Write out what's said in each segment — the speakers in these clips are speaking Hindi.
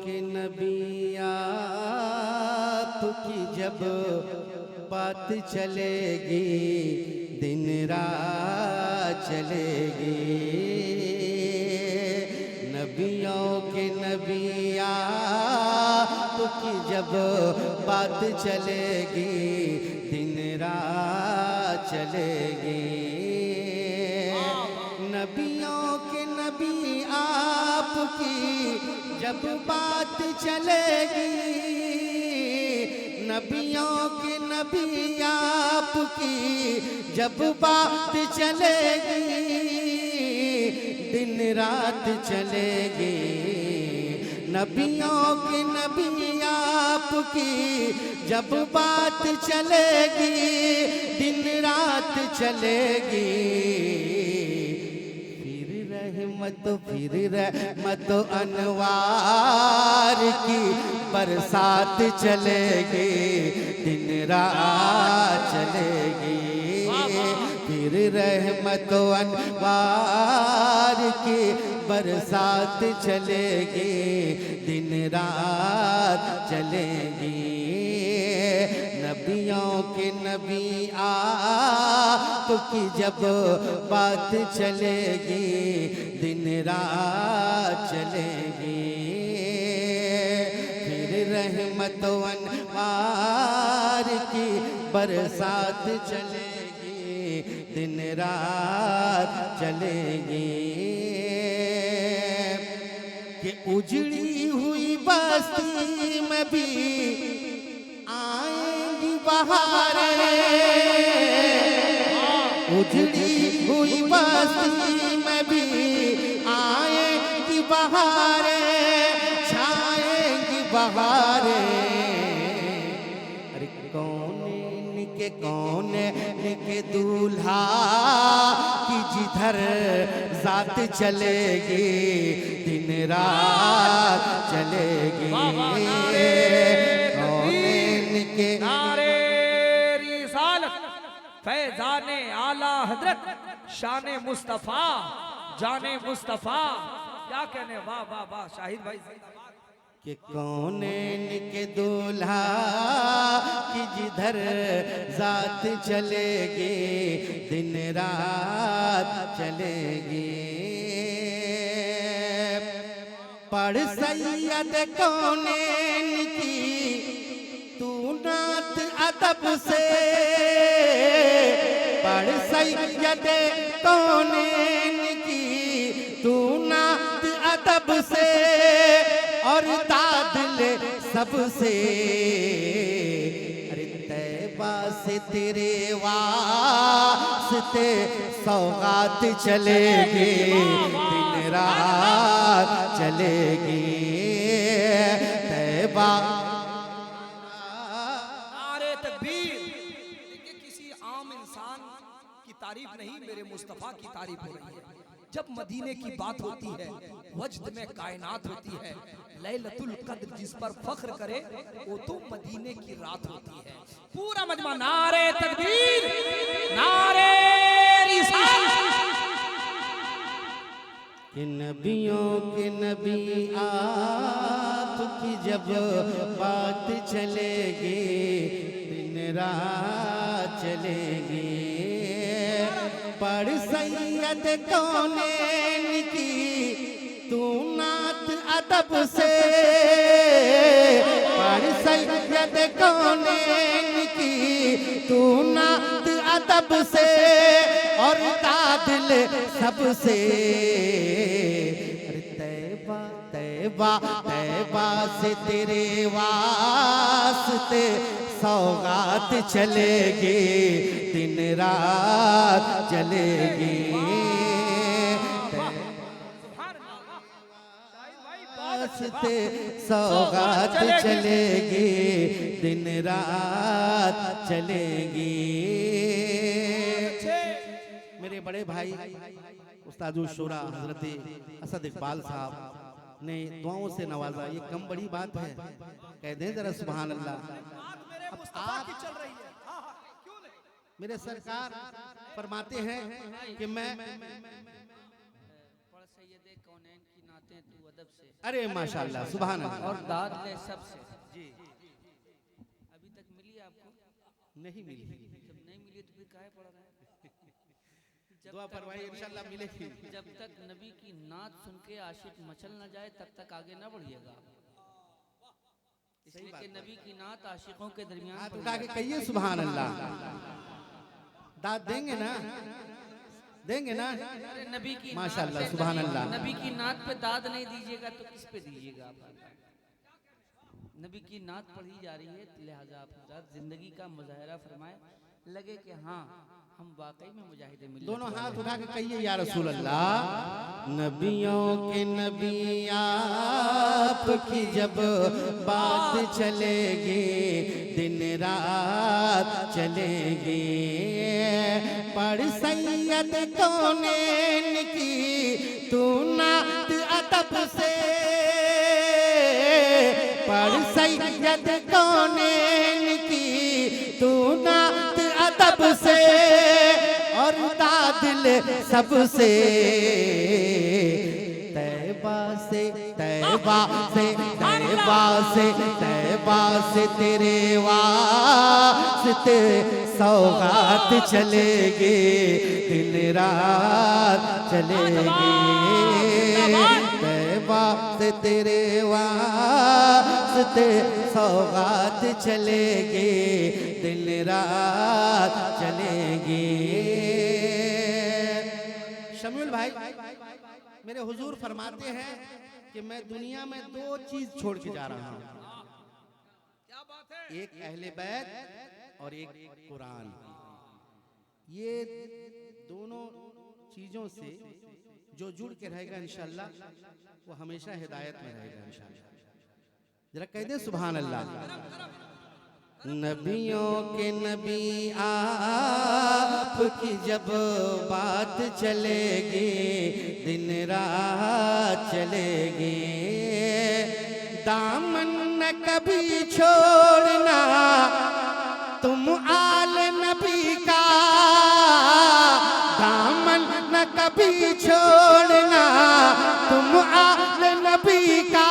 के नबी आपकी जब बात चलेगी दिन रात चलेगी। नबियों के नबी आपकी जब बात चलेगी दिन रात चलेगी। नबियों के नबी आपकी जब बात चलेगी, नबियों के नबी आपकी जब बात चलेगी दिन रात चलेगी। नबियों के नबी आपकी जब बात चलेगी दिन रात चलेगी। फिर रहमत अनवार की बरसात चलेगी दिन रात चलेगी। फिर रहमत अनवार की बरसात चलेगी दिन रात चलेगी। नबियों के नबी आपकी जब बात चलेगी दिन रात चलेगी। फिर रहमत अनवार की बरसात चलेगी दिन रात चलेगी। कि उजड़ी हुई बस्ती में भी आएंगी बहारें, उजड़ी हुई बस्ती में भी आएंगी बहारें, छाएंगी बहारें। अरे कौन के दूल्हा की जिधर जात चलेगी दिन रात चलेगी। नारे रिसालत फैज़ाने आला हजरत शाने मुस्तफा जाने मुस्तफा। क्या कहने, वाह वाह वाह शाहिद भाई। कि कौन के दूल्हा की जिधर जात चलेगी दिन रात चलेगी। पढ़ सैयद कौनेन की तू नात अदब से, पढ़ सैयद कौनेन की तू नात अदब से और दादिल सबसे। अरे तैबा से तेरे वास्ते सौगात चलेगी दिन रात चलेगी। तैबा नारे तकबीर। देखिए किसी आम इंसान की तारीफ नहीं, मेरे मुस्तफा की तारीफ हो रही है। जब मदीने की बात होती है वजद में कायनात होती है। लैलतुल कद्र जिस पर फख्र करे वो तो मदीने की रात होती है। पूरा मजमा नारे तकबीर नारे रिसालत। कि नबियों के नबी आपकी जब बात चलेगी दिन रात चलेगी। पढ़ सैयद कौनेन की तू नात अदब से, पढ़ सैयद कौनेन की तू नात अदब से और तादिल सबसे। तैबा तैबा तैबा से तेरे वास्ते सौगात चलेगी दिन रात चलेगी। वास्ते सौगात चलेगी दिन रात चलेगी। मेरे बड़े भाई उस्तादुल शुरा हजरत असद इकबाल साहब ने दुआओं से नवाजा। ये कम बड़ी बात है, कह दें जरा सुभान अल्लाह। आप मेरे सरकार फरमाते हैं कि मैं सैयद कौनैन की नाते तू अदब से अरे माशाल्लाह सुभान अल्लाह। और दाद ले सबसे। जी अभी तक मिली आपको? नहीं मिली, जब नहीं मिली तो फिर काहे पड़ रहे हैं? दुआ फरमाइए इंशाल्लाह मिलेगी। जब तक नबी की नात सुन के आशिक मचल न जाए तब तक आगे न बढ़िएगा। इसलिए कि नबी की नात आशिकों के दरमियान हाथ उठा के कहिए सुभान अल्लाह। दाद देंगे ना, देंगे ना? अरे नबी की माशाल्लाह, नात पे सुभान नहीं- अल्लाह। नबी की नात पे दाद नहीं दीजिएगा तो किस पे दीजिएगा आप? नबी की नात पढ़ी जा रही है, लिहाजा आप हज़रात जिंदगी का मुजाहरा फरमाए, लगे कि हाँ हम वाकई में मुजाहिदे मिल्लत दोनों वाले हाथ हैं। उठा के कहिए या रसूल अल्लाह। नबियों के नबी आपकी जब बात चलेगी, दिन रात चलेगी। पढ़ सैयद कौनैन की तू नात अदब से, पढ़ सैयद कौनैन की तू नात अदब से, और दादिल सबसे। तैबा से तैबा से तैबा से तैबा से तेरे वास्ते सौगात चलेगी, दिन रात चलेगी। तैबा से तेरे वास्ते सौगात चलेगी, दिन रात चलेगी। शमीउल भाई मेरे हुजूर फरमाते हैं कि मैं दुनिया में दो चीज छोड़ के जा रहा हूँ, क्या बात है? एक अहले बैत और एक कुरान। ये दोनों चीजों से जो जुड़ के रहेगा इंशाल्लाह वो हमेशा हिदायत में रहेगा इंशाल्लाह। जरा कह दे सुभान अल्लाह। नबियों के नबी आपकी जब बात चलेगी, दिन रात चलेगी। दामन न कभी छोड़ना तुम आल नबी का, दामन न कभी छोड़ना तुम आल नबी का,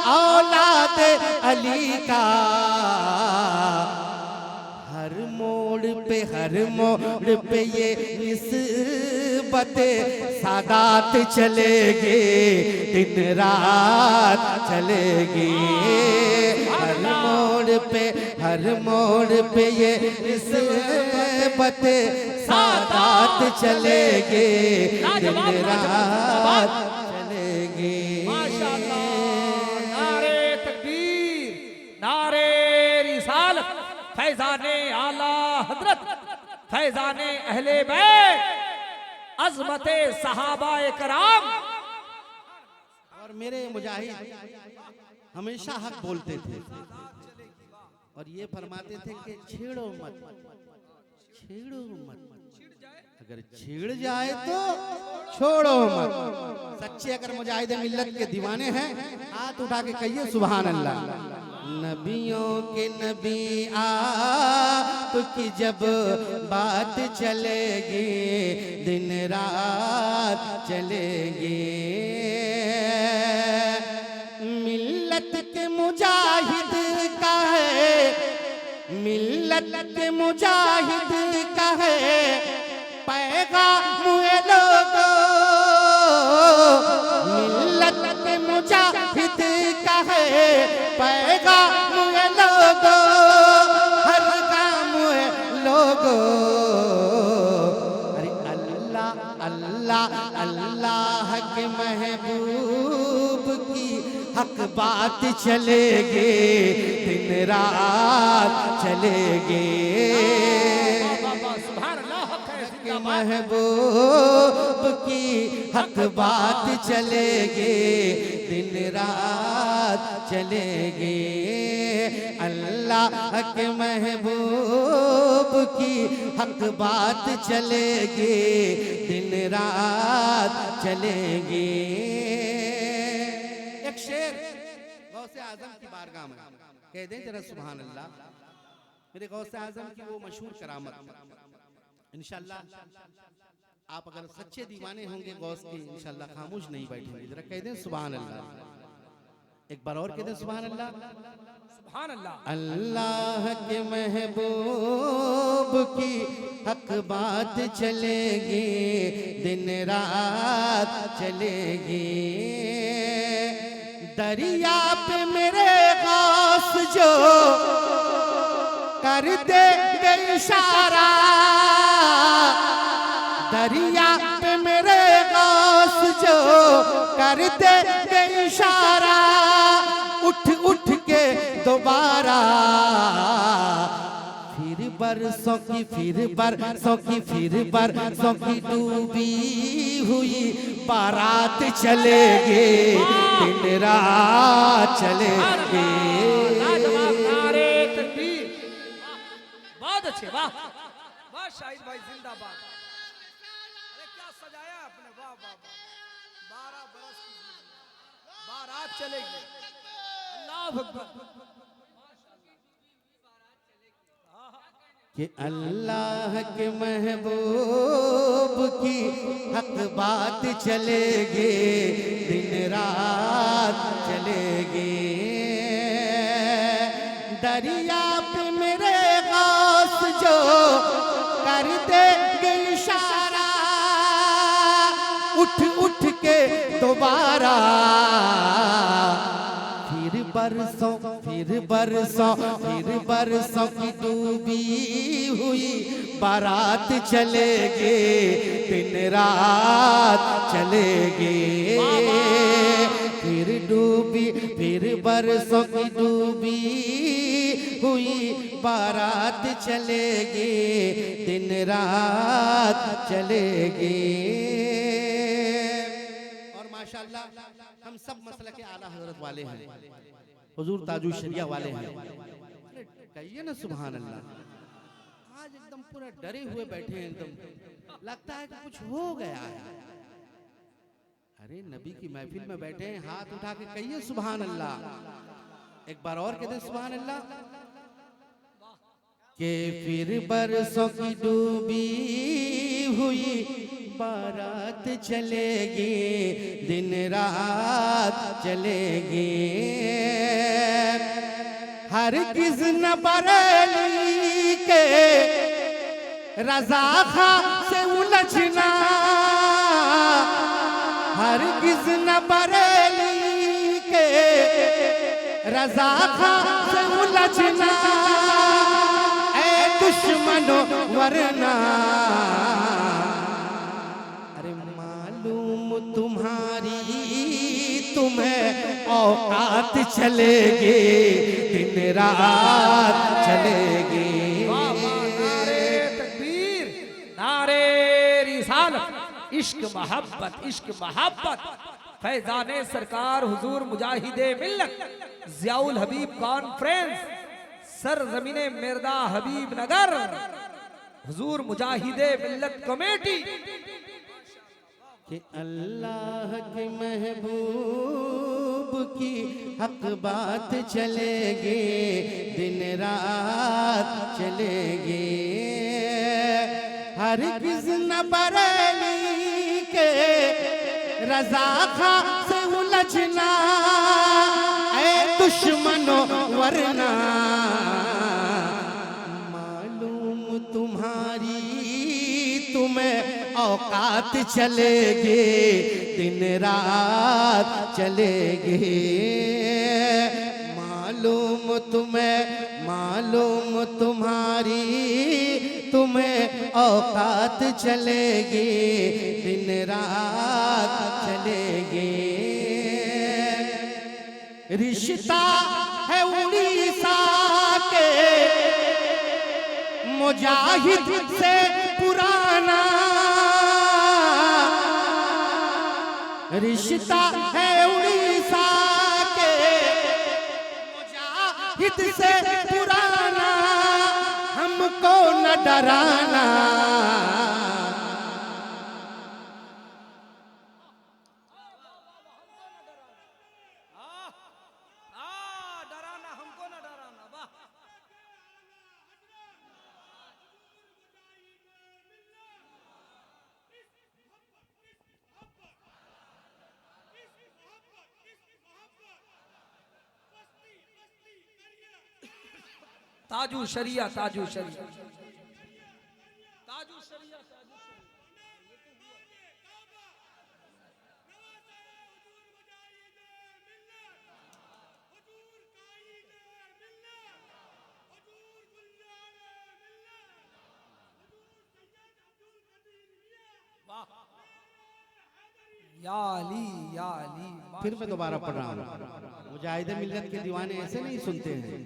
औलाद अली का। हर मोड़ पे ये निस्बत सादात चलेगी, दिन रात चलेगी। हर मोड़ पे ये निस्बत सादात चलेगी, दिन रात चलेगी। माशाअल्लाह, नारे तकबीर, नारे रिसालत, फैजाने आला हजरत, फैजाने अहले बैत, अज़मते सहाबाए कराम। और मेरे मुजाहिद हमेशा हक बोलते थे और ये फरमाते थे कि छेड़ो मत, छेड़ो मत, अगर छेड़ जाए तो छोड़ो मत। सच्चे अगर मुजाहिद मिल्लत के दीवाने हैं हाथ उठा के कहिए सुभान अल्लाह। नबियों के नबी आपकी जब बात चलेगी, दिन रात चलेगी। मिल्लत के मुजाहिद का है, मिल्लत के मुजाहिद का है पैगाम लोगो, मिल्लत के मुजाहिद का है पैगाम लोगो, हर काम लोगो। अरे अल्लाह अल्लाह अल्लाह के महबूब की हक बात चलेगी, दिन रात चलेगी। के महबूब की हक बात चलेगी, दिन रात चलेगी। अल्लाह के महबूब की हक बात चलेगी, दिन रात चलेगी। एक शेर गौसे आजम की बारगाह में कह दें जरा सुभान अल्लाह। मेरे गौसे आजम की वो मशहूर करामत इंशाअल्लाह आप अगर सच्चे दीवाने होंगे गौस के इंशाल्लाह खामोश नहीं बैठेंगे। जरा कह दें सुभान अल्लाह, एक बार और कह दें सुभान अल्लाह। सुभान अल्लाह। अल्लाह के महबूब की हक बात चलेगी, दिन रात चलेगी। दरिया पे मेरे गौस जो कर देंगे इशारा, दरिया पे मेरे गौस जो कर देंगे इशारा, उठ उठ के दोबारा फिर बरसों की डूबी हुई बारात चलेगी, दिन रात चलेगी। नारे तकबीर। बहुत अच्छे, वाह वाह शाहिद भाई जिंदाबाद। अरे क्या सजाया आपने, वाह वाह वाह। 12 बरस की बारात चलेगी। अल्लाह अकबर। कि अल्लाह के महबूब की हक बात चलेगी, दिन रात चलेगी। दरिया पे मेरे गौस जो कर देंगे इशारा, उठ उठ के दोबारा फिर बरसों की डूबी हुई बारात चलेगी, दिन रात चलेगी। फिर बरसों की डूबी हुई बारात चलेगी, दिन रात चलेगी। और माशाल्लाह हम सब मसला के आला हजरत वाले हैं, हुजूर ताजु शरिया वाले हैं। कहिए ना सुभान अल्लाह। आज एकदम पूरा डरे हुए बैठे हैं, एकदम लगता है कि कुछ हो गया है। अरे नबी की महफिल में बैठे हैं, हाथ उठा के कहिए सुभान अल्लाह। एक बार और कहते सुभान अल्लाह। के फिर बरसों की डूबी हुई बारात चलेगी, दिन रात चलेगी। हरगिज़ न बरेली के रज़ा खां से उलझना, हरगिज़ न बरेली के रज़ा खां से उलझना, ऐ दुश्मनों वरना। अरे मालूम तुम्हारी तुम्हें औकात चलेगी, दिन रात चलेगी। नारे तकबीर, नारे रिसालत। इश्क मोहब्बत फैजाने सरकार हुजूर मुजाहिदे मिल्लत ज़ियाउल हबीब कॉन्फ्रेंस सरजमीने मिर्दा हबीब नगर हुजूर मुजाहिदे मिल्लत कमेटी। कि अल्लाह के महबूब की हक बात चलेगी, दिन रात चलेगी। हरगिज़ न बरेली के रज़ा खां से उलझना, ऐ दुश्मनों वरना। मालूम तुम्हारी तुम्हें औकात चलेगी, दिन रात चलेगी। मालूम तुम्हारी तुम्हें औकात चलेगी, दिन रात चलेगी। रिश्ता है उड़ीसा के मुजाहिद से पुराना, रिश्ता है उड़ीसा के मुजाहिद से पुराना, हमको न डराना। डराना हमको न डराना। वाह ताजू शरिया, ताजू शरिया, ताजू शरिया, ताजू शरिया। वाह, या अली, या अली। फिर मैं दोबारा पढ़ रहा हूँ। मुजाहिद मिल्लत के दीवाने ऐसे नहीं सुनते हैं,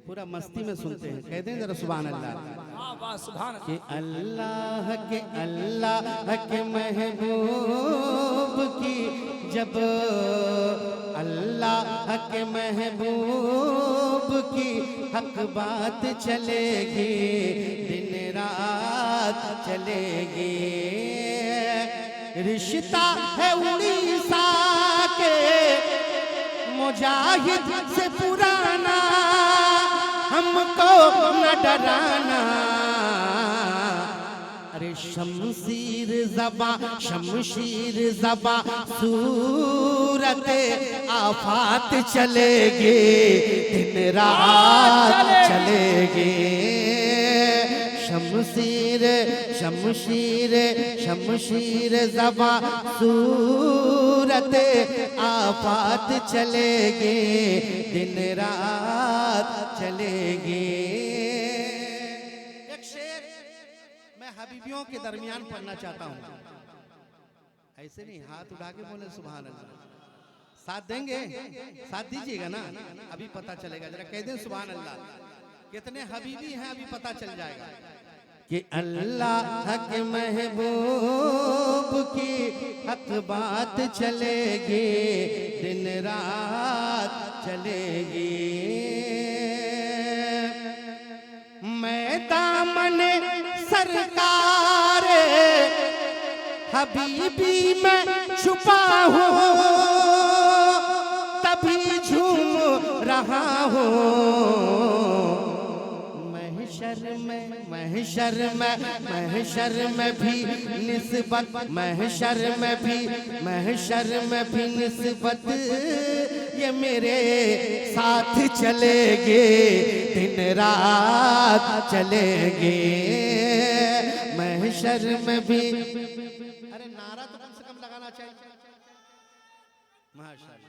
पूरा मस्ती में सुनते हैं। कहते हैं जरा सुभान अल्लाह। वाह वाह, सुभान कि अल्लाह के महबूब की जब अल्लाह के महबूब की हक बात चलेगी, दिन रात चलेगी। रिश्ता है उड़ीसा के मुजाहिद से पुराना, हमको न डराना। अरे शमशीर ज़बा सूरत आफात चलेगी, दिन रात चलेगी। शमशीर ज़बा सूरत आफात चलेगी, दिन रात चलेगी। एक शेर मैं हबीबियों के दरमियान पढ़ना चाहता हूँ। ऐसे नहीं, हाथ उठा के बोले सुभान अल्लाह। साथ देंगे, साथ दीजिएगा ना, अभी पता चलेगा। जरा कह दें सुभान अल्लाह। कितने हबीबी हैं अभी पता चल जाएगा। कि अल्लाह के महबूब की हक बात चलेगी, दिन रात चलेगी। मैं दामन सरकार हबीबी में छुपा हूँ, तभी झूम रहा हूँ। महशर में भी निस्बत ये मेरे साथ चलेगी, दिन रात चलेगी। महशर में भी, अरे नारा तो कम से कम लगाना चाहिए। माशाअल्लाह।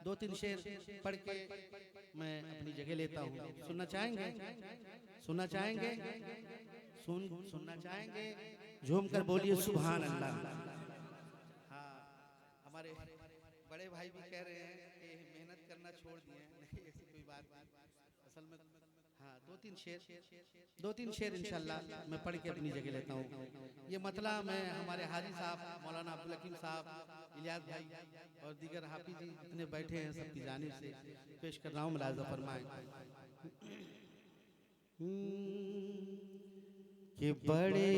दो तीन शेर पढ़ के मैं अपनी जगह लेता हूँ। सुनना चाहेंगे? सुनना चाहेंगे? सुनना चाहेंगे? झूम कर बोलिए सुभान अल्लाह। हाँ, हमारे बड़े भाई भी कह रहे हैं कि मेहनत करना छोड़ दिए। नहीं, ऐसी कोई बात नहीं। असल में हाँ, दो तीन शेर इंशाल्लाह मैं पढ़ के अपनी जगह लेता हूँ। ये मतलब मैं हमारे हाजी साहब मौलाना अब्दुल हकीम साहब, इलियास भाई और दीगर हाफिज जी जितने बैठे हैं सबकी जानिब से पेश कर रहा हूँ। मुलाज़ा फरमाएं कि बड़े